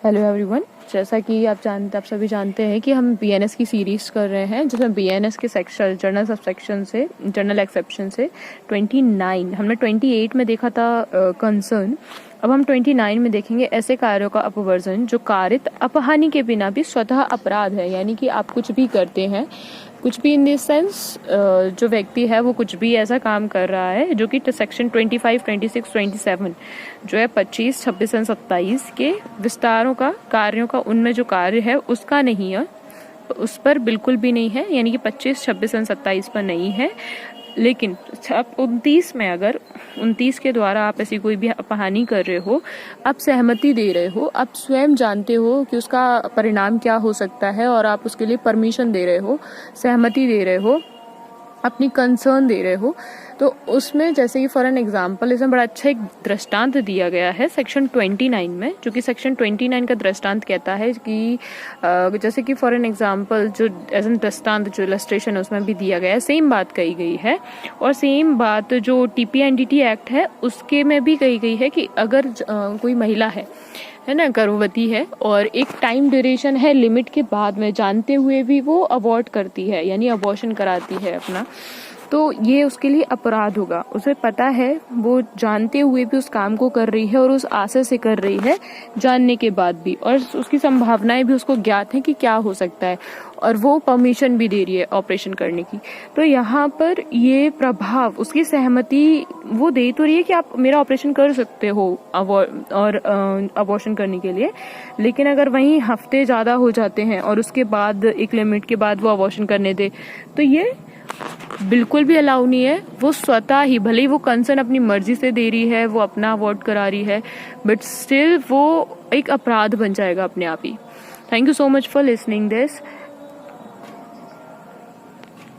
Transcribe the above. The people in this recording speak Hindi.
हेलो एवरीवन, जैसा कि आप सभी जानते हैं कि हम बीएनएस की सीरीज़ कर रहे हैं, जिसमें बीएनएस के सेक्शन जर्नल सबसेक्शन से जर्नल एक्सेप्शन से 29 हमने 28 में देखा था कंसर्न। अब हम 29 में देखेंगे ऐसे कार्यों का अपवर्जन जो कारित अपहानि के बिना भी स्वतः अपराध है। यानी कि आप कुछ भी करते हैं, कुछ भी इन दिस सेंस जो व्यक्ति है वो कुछ भी ऐसा काम कर रहा है जो कि सेक्शन 25, 26, 27 जो है 25, 26 और 27 के विस्तारों का कार्यों का उनमें जो कार्य है उसका नहीं है, उस पर बिल्कुल भी नहीं है। यानी कि 25, 26 और 27 पर नहीं है। लेकिन 29 में अगर 29 के द्वारा आप ऐसी कोई भी अपहानि कर रहे हो, आप सहमति दे रहे हो, आप स्वयं जानते हो कि उसका परिणाम क्या हो सकता है और आप उसके लिए परमिशन दे रहे हो, सहमति दे रहे हो, अपनी कंसर्न दे रहे हो, तो उसमें जैसे कि फॉर एन एग्जांपल इसमें बड़ा अच्छा एक दृष्टांत दिया गया है सेक्शन 29 में, जो कि सेक्शन 29 का दृष्टांत कहता है कि जैसे कि फॉर एन एग्जांपल जो एज एन दृष्टांत जो इलस्ट्रेशन है उसमें भी दिया गया है, सेम बात कही गई है। और सेम बात जो TPNDT एक्ट है उसके में भी कही गई है कि अगर कोई महिला है ना, गर्भवती है और एक टाइम ड्यूरेशन है लिमिट के बाद में, जानते हुए भी वो अबॉर्ट करती है यानी अबॉर्शन कराती है अपना, तो ये उसके लिए अपराध होगा। उसे पता है, वो जानते हुए भी उस काम को कर रही है और उस आशय से कर रही है, जानने के बाद भी, और उसकी संभावनाएं भी उसको ज्ञात है कि क्या हो सकता है, और वो परमिशन भी दे रही है ऑपरेशन करने की। तो यहाँ पर ये प्रभाव उसकी सहमति वो दे तो रही है कि आप मेरा ऑपरेशन कर सकते हो और अबॉर्शन करने के लिए, लेकिन अगर वहीं हफ्ते ज़्यादा हो जाते हैं और उसके बाद एक लिमिट के बाद वो अबॉर्शन करने दे, तो ये बिल्कुल भी अलाउ नहीं है। वो स्वतः ही, भले ही वो कंसर्न अपनी मर्जी से दे रही है, वो अपना अवॉर्ड करा रही है, बट स्टिल वो एक अपराध बन जाएगा अपने आप ही। Thank you so much for listening this.